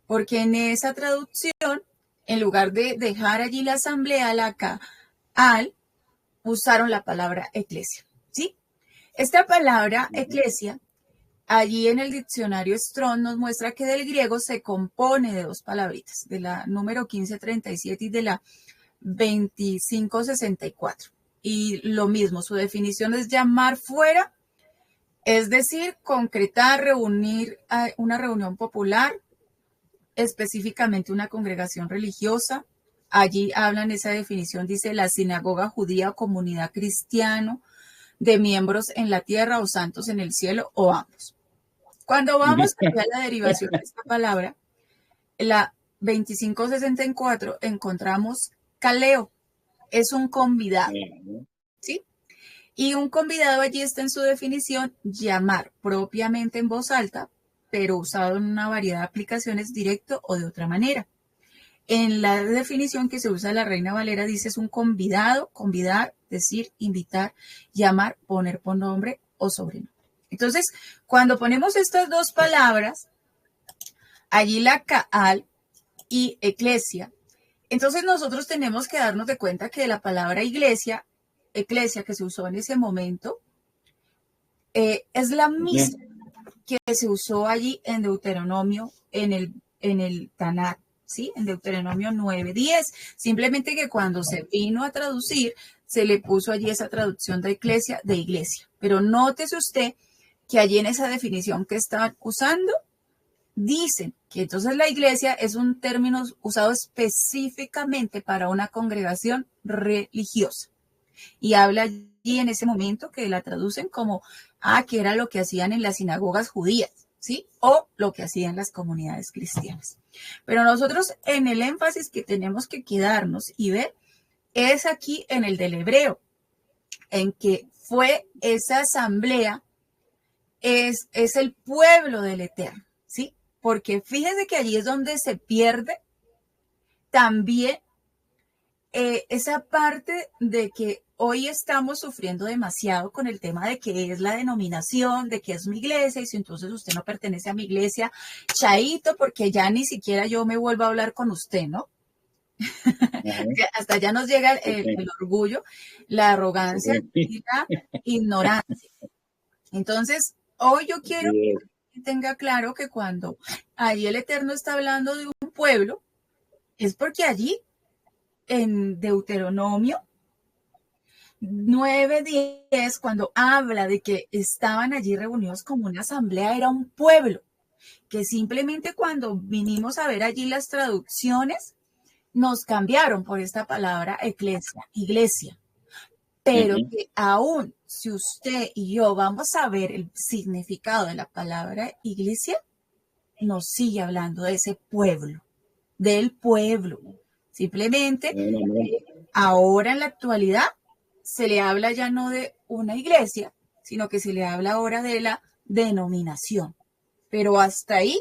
Porque en esa traducción, en lugar de dejar allí la asamblea, la al, usaron la palabra eclesia, ¿sí? Esta palabra eclesia, allí en el diccionario Strong nos muestra que del griego se compone de dos palabritas, de la número 1537 y de la 2564. Y lo mismo, su definición es llamar fuera, es decir, concretar, reunir una reunión popular, específicamente una congregación religiosa. Allí hablan esa definición, dice la sinagoga judía o comunidad cristiana de miembros en la tierra o santos en el cielo o ambos. Cuando vamos a la derivación de esta palabra, la 2564 encontramos caleo, es un convidado, ¿sí? Y un convidado allí está en su definición llamar propiamente en voz alta, pero usado en una variedad de aplicaciones directo o de otra manera. En la definición que se usa la Reina Valera dice es un convidado, convidar, decir, invitar, llamar, poner por nombre o sobrenombre. Entonces, cuando ponemos estas dos palabras, allí la Kaal y eclesia, entonces nosotros tenemos que darnos de cuenta que la palabra eclesia que se usó en ese momento, es la misma que se usó allí en Deuteronomio, en el Tanakh, ¿sí? En Deuteronomio 9:10. Simplemente que cuando se vino a traducir, se le puso allí esa traducción de eclesia, de iglesia. Pero nótese usted que allí en esa definición que están usando, dicen que entonces la iglesia es un término usado específicamente para una congregación religiosa. Y habla allí en ese momento que la traducen como, que era lo que hacían en las sinagogas judías, ¿sí? O lo que hacían las comunidades cristianas. Pero nosotros en el énfasis que tenemos que quedarnos y ver es aquí en el del hebreo, en que fue esa asamblea, es el pueblo del Eterno, ¿sí? Porque fíjese que allí es donde se pierde también esa parte de que hoy estamos sufriendo demasiado con el tema de que es la denominación, de que es mi iglesia, y si entonces usted no pertenece a mi iglesia, chaito, porque ya ni siquiera yo me vuelvo a hablar con usted, ¿no? Hasta ya nos llega el orgullo, la arrogancia y la ignorancia. Entonces, hoy yo quiero que tenga claro que cuando ahí el Eterno está hablando de un pueblo, es porque allí en Deuteronomio 9:10, cuando habla de que estaban allí reunidos como una asamblea, era un pueblo, que simplemente cuando vinimos a ver allí las traducciones, nos cambiaron por esta palabra iglesia. Pero que aún si usted y yo vamos a ver el significado de la palabra iglesia, nos sigue hablando de ese pueblo, del pueblo. Simplemente, ahora en la actualidad, se le habla ya no de una iglesia, sino que se le habla ahora de la denominación. Pero hasta ahí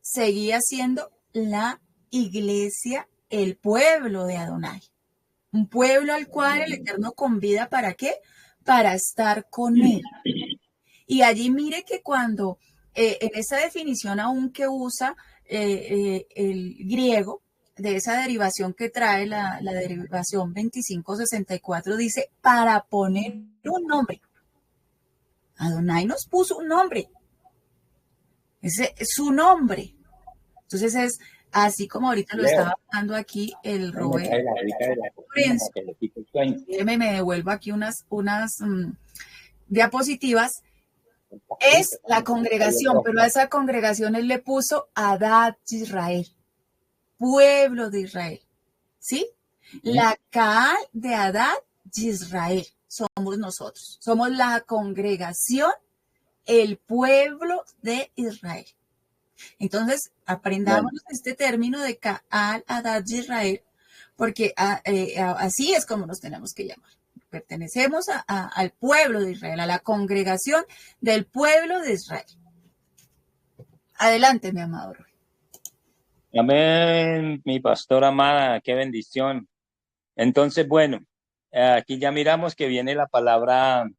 seguía siendo la iglesia, el pueblo de Adonai. Un pueblo al cual el Eterno convida, ¿para qué? Para estar con él. Y allí mire que cuando en esa definición aún que usa el griego, de esa derivación que trae la derivación 2564, dice, para poner un nombre. Adonai nos puso un nombre. Ese es su nombre. Entonces es así como ahorita lo estaba hablando aquí el Robert. Me devuelvo aquí unas diapositivas. Es la congregación, pero a esa congregación él le puso Adat Israel, pueblo de Israel, ¿sí? La Kaal de Adat Israel somos nosotros, somos la congregación, el pueblo de Israel. Entonces, aprendamos este término de Kaal Adat Israel, porque así es como nos tenemos que llamar. Pertenecemos al pueblo de Israel, a la congregación del pueblo de Israel. Adelante, mi amado Roy. Amén, mi pastora amada, qué bendición. Entonces, bueno, aquí ya miramos que viene la palabra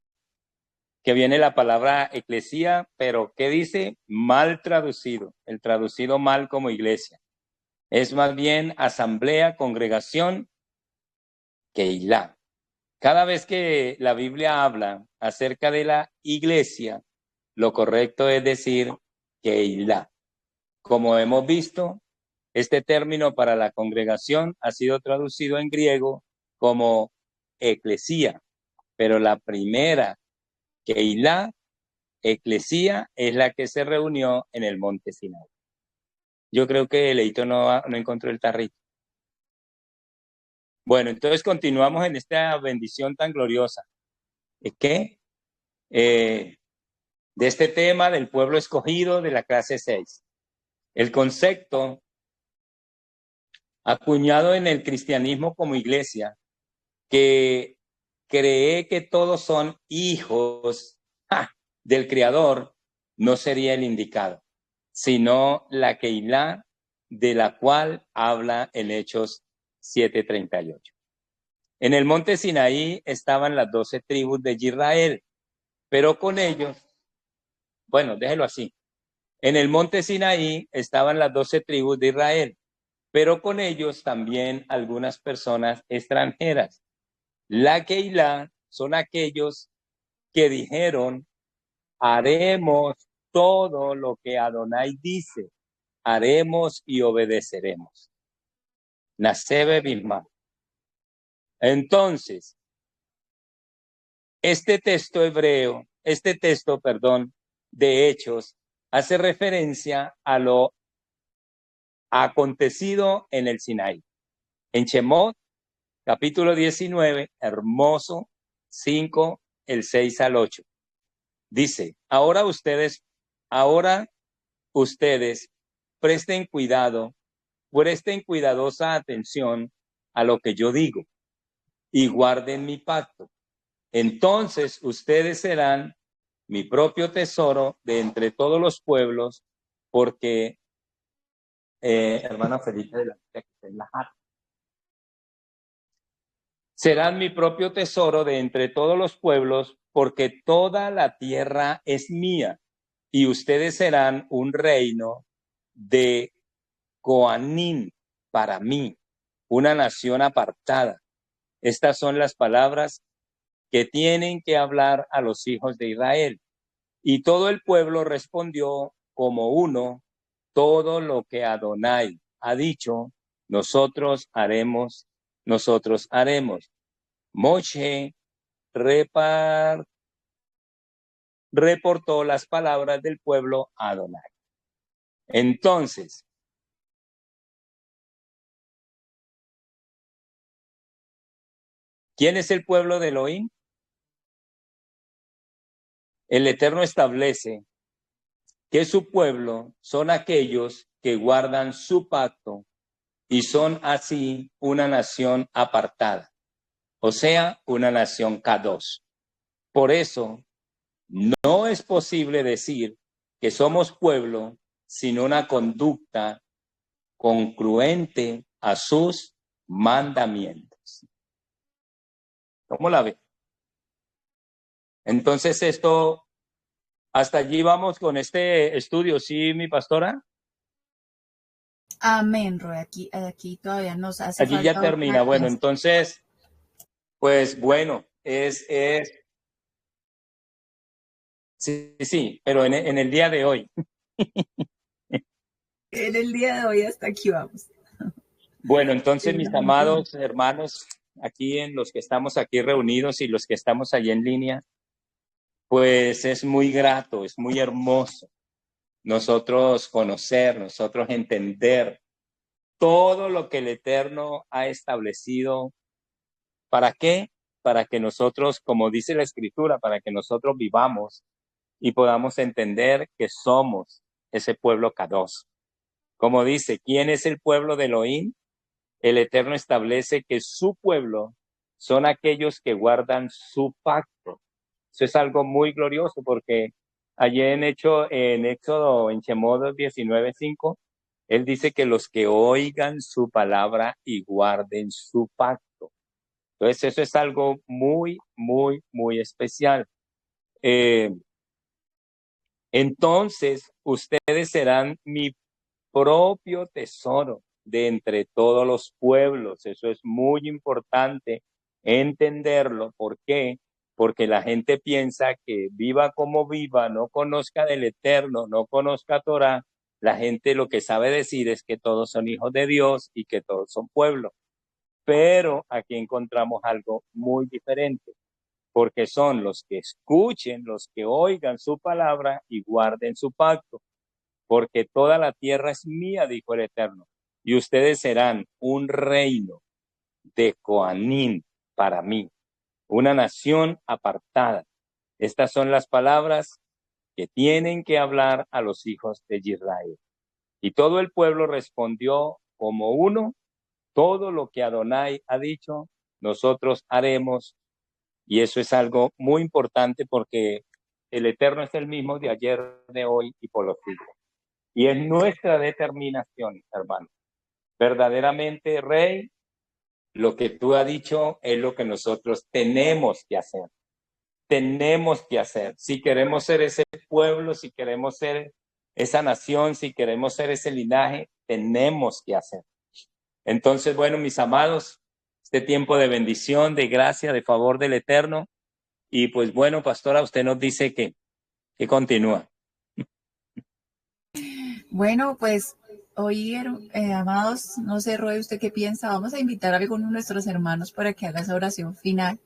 eclesía, pero ¿qué dice? Mal traducido, el traducido mal como iglesia. Es más bien asamblea, congregación, Keilah. Cada vez que la Biblia habla acerca de la iglesia, lo correcto es decir Keilah. Como hemos visto, este término para la congregación ha sido traducido en griego como eclesía, pero la primera Keilah, eclesía, es la que se reunió en el monte Sinaí. Yo creo que Leito no encontró el tarrito. Bueno, entonces continuamos en esta bendición tan gloriosa. ¿Qué? De este tema del pueblo escogido de la clase 6. El concepto acuñado en el cristianismo como iglesia, que cree que todos son hijos del Creador, no sería el indicado, sino la Keilah de la cual habla en Hechos 7:38. En el monte Sinaí estaban las 12 tribus de Israel, pero con ellos, bueno, déjelo así. En el monte Sinaí estaban las 12 tribus de Israel, pero con ellos también algunas personas extranjeras. La Keilah son aquellos que dijeron, haremos todo lo que Adonai dice, haremos y obedeceremos. Nasebe Bilma. Entonces, este texto, de Hechos, hace referencia a lo acontecido en el Sinaí. En Shemot, capítulo 19, hermoso, 5, el 6 al 8. Dice, ahora ustedes presten cuidadosa atención a lo que yo digo y guarden mi pacto. Entonces ustedes serán mi propio tesoro de entre todos los pueblos, porque, hermana Felipe de la que está en la jarra, serán mi propio tesoro de entre todos los pueblos, porque toda la tierra es mía, y ustedes serán un reino de Coanín para mí, una nación apartada. Estas son las palabras que tienen que hablar a los hijos de Israel. Y todo el pueblo respondió como uno, todo lo que Adonai ha dicho, nosotros haremos. Moshe reportó las palabras del pueblo a Adonai. Entonces, ¿quién es el pueblo de Elohim? El Eterno establece que su pueblo son aquellos que guardan su pacto y son así una nación apartada, o sea, una nación Kadosh. Por eso, no es posible decir que somos pueblo sin una conducta congruente a sus mandamientos. ¿Cómo la ve? Entonces esto, hasta allí vamos con este estudio, ¿sí, mi pastora? Amén, Roy. Aquí todavía nos hace allí falta. Ya termina. Bueno, entonces, pues bueno, sí, pero en el día de hoy. En el día de hoy hasta aquí vamos. Bueno, entonces, mis amados hermanos, aquí en los que estamos aquí reunidos y los que estamos allí en línea, pues es muy grato, es muy hermoso nosotros conocer, nosotros entender todo lo que el Eterno ha establecido. ¿Para qué? Para que nosotros, como dice la Escritura, para que nosotros vivamos y podamos entender que somos ese pueblo Kadosh. Como dice, ¿quién es el pueblo de Elohim? el Eterno establece que su pueblo son aquellos que guardan su pacto. Eso es algo muy glorioso porque allí en Éxodo, en Shemot 19:5, él dice que los que oigan su palabra y guarden su pacto. Entonces eso es algo muy, muy, muy especial. Entonces ustedes serán mi propio tesoro de entre todos los pueblos. Eso es muy importante entenderlo. ¿Por qué? Porque la gente piensa que viva como viva, no conozca del Eterno, no conozca Torah. La gente lo que sabe decir es que todos son hijos de Dios y que todos son pueblo. Pero aquí encontramos algo muy diferente, porque son los que escuchen, los que oigan su palabra y guarden su pacto, porque toda la tierra es mía, dijo el Eterno, y ustedes serán un reino de Coanín para mí, una nación apartada. Estas son las palabras que tienen que hablar a los hijos de Israel. Y todo el pueblo respondió como uno: todo lo que Adonai ha dicho, nosotros haremos. Y eso es algo muy importante porque el Eterno es el mismo de ayer, de hoy y por los siglos. Y es nuestra determinación, hermano. Verdaderamente, Rey, lo que tú has dicho es lo que nosotros tenemos que hacer. Tenemos que hacer. Si queremos ser ese pueblo, si queremos ser esa nación, si queremos ser ese linaje, tenemos que hacer. Entonces, bueno, mis amados, este tiempo de bendición, de gracia, de favor del Eterno. Y pues bueno, pastora, usted nos dice que continúa. Bueno, pues hoy, amados, no sé, Roy, ¿usted qué piensa? Vamos a invitar a alguno de nuestros hermanos para que haga esa oración final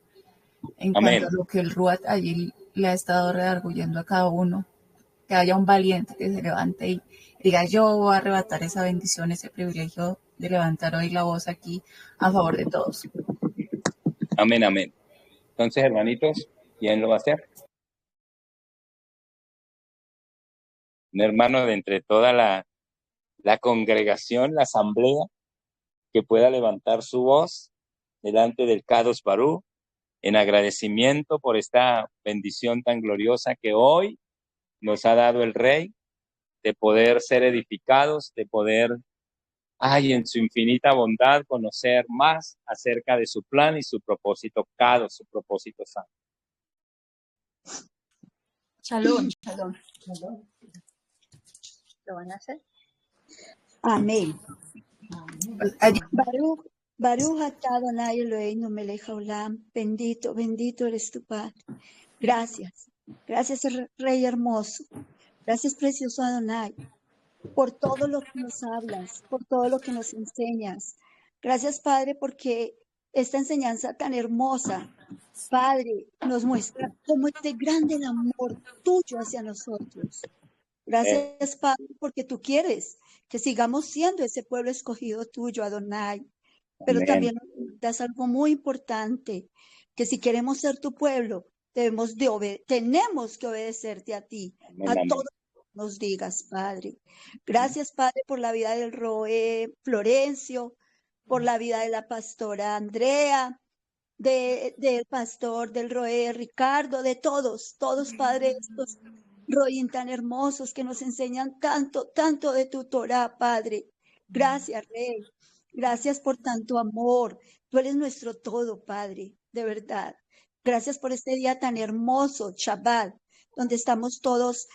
en Amén. cuanto a lo que el Ruat allí le ha estado redarguyendo a cada uno. Que haya un valiente que se levante y diga: yo voy a arrebatar esa bendición, ese privilegio de levantar hoy la voz aquí a favor de todos. Amén, amén. Entonces, hermanitos, ¿quién lo va a hacer? Un hermano de entre toda la congregación, la asamblea, que pueda levantar su voz delante del Kadosh Barú en agradecimiento por esta bendición tan gloriosa que hoy nos ha dado el Rey, de poder ser edificados, de poder, en su infinita bondad, conocer más acerca de su plan y su propósito Kadosh, su propósito santo. Shalom, shalom. ¿Lo van a hacer? Amén. Pues allí, Baruch atah Adonai Eloheinu melech haolam. Bendito, bendito eres tu Padre. Gracias. Gracias, Rey hermoso. Gracias, precioso Adonai, por todo lo que nos hablas, por todo lo que nos enseñas. Gracias, Padre, porque esta enseñanza tan hermosa, Padre, nos muestra cómo es de grande el amor tuyo hacia nosotros. Gracias, Padre, porque tú quieres que sigamos siendo ese pueblo escogido tuyo, Adonai. Pero Amén. también nos das algo muy importante, que si queremos ser tu pueblo, tenemos que obedecerte a ti, Amén, a amén. todo lo que nos digas, Padre. Gracias, Padre, por la vida del Roe Florencio, por la vida de la pastora Andrea, del pastor del Roe Ricardo, de todos, Padre, estos Roín tan hermosos que nos enseñan tanto, tanto de tu Torah, Padre. Gracias, Rey. Gracias por tanto amor. Tú eres nuestro todo, Padre, de verdad. Gracias por este día tan hermoso, Shabbat, donde estamos todos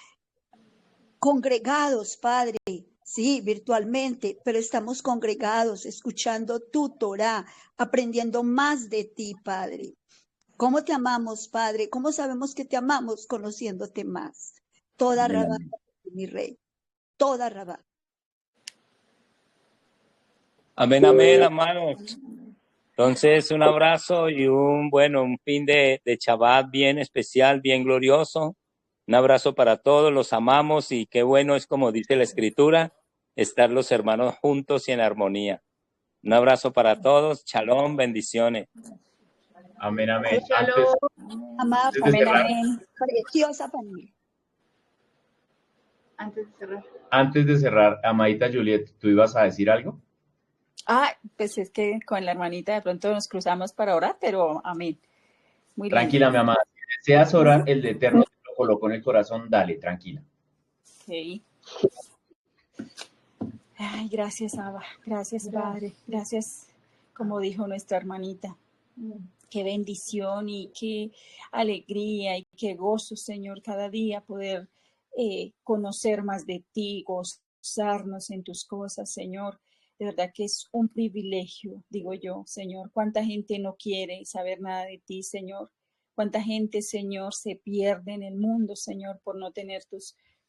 congregados, Padre. Sí, virtualmente, pero estamos congregados, escuchando tu Torah, aprendiendo más de ti, Padre. ¿Cómo te amamos, Padre? ¿Cómo sabemos que te amamos? Conociéndote más. Toda Amén, Rabá, amén. mi Rey. Toda Rabá. Amén, amén, hermanos. Entonces, un abrazo y un fin de Shabbat bien especial, bien glorioso. Un abrazo para todos, los amamos y qué bueno es, como dice la Escritura, estar los hermanos juntos y en armonía. Un abrazo para todos, shalom, bendiciones. Amén, amén. Amada, Antes de cerrar, preciosa familia. Antes de cerrar, amadita Juliet, ¿tú ibas a decir algo? Pues es que con la hermanita de pronto nos cruzamos para orar, pero amén. Muy lindo. Tranquila, mi amada. Si deseas orar, el de Eterno te lo colocó en el corazón, dale, tranquila. Ok. Ay, gracias, Abba. Gracias, Padre. Gracias, como dijo nuestra hermanita. Qué bendición y qué alegría y qué gozo, Señor, cada día poder conocer más de ti, gozarnos en tus cosas, Señor. De verdad que es un privilegio, digo yo, Señor. ¿Cuánta gente no quiere saber nada de ti, Señor? ¿Cuánta gente, Señor, se pierde en el mundo, Señor, por no tener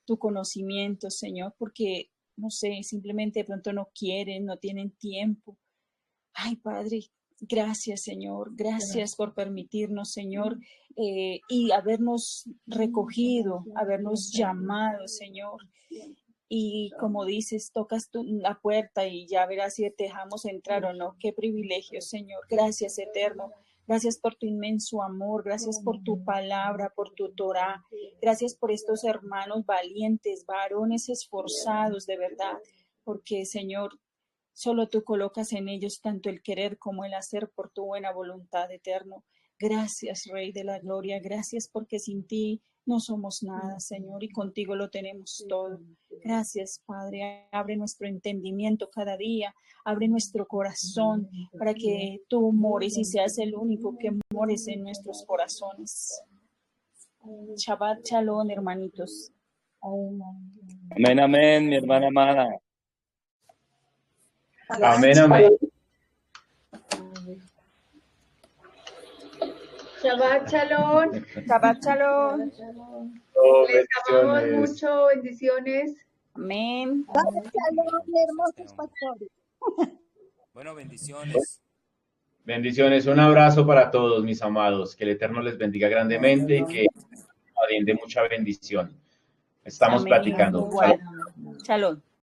tu conocimiento, Señor? Porque, no sé, simplemente de pronto no quieren, no tienen tiempo. Ay, Padre, gracias, Señor. Gracias por permitirnos, Señor, y habernos recogido, habernos llamado, Señor. Y como dices, tocas la puerta y ya verás si te dejamos entrar o no. Qué privilegio, Señor. Gracias, Eterno. Gracias por tu inmenso amor. Gracias por tu palabra, por tu Torah. Gracias por estos hermanos valientes, varones esforzados, de verdad. Porque, Señor, solo tú colocas en ellos tanto el querer como el hacer por tu buena voluntad, Eterno. Gracias, Rey de la Gloria. Gracias porque sin ti no somos nada, Señor, y contigo lo tenemos todo. Gracias, Padre. Abre nuestro entendimiento cada día. Abre nuestro corazón para que tú mores y seas el único que mores en nuestros corazones. Shabbat Shalom, hermanitos. Amén, amén, mi hermana amada. Amén, amén. Shabbat Shalom. Shabbat Shalom. Les amamos mucho. Bendiciones. Amén. Shalom, hermosos pastores. Bueno, bendiciones. Bendiciones, un abrazo para todos, mis amados. Que el Eterno les bendiga grandemente y que den de mucha bendición. Estamos Amén. platicando. Igual. Shalom.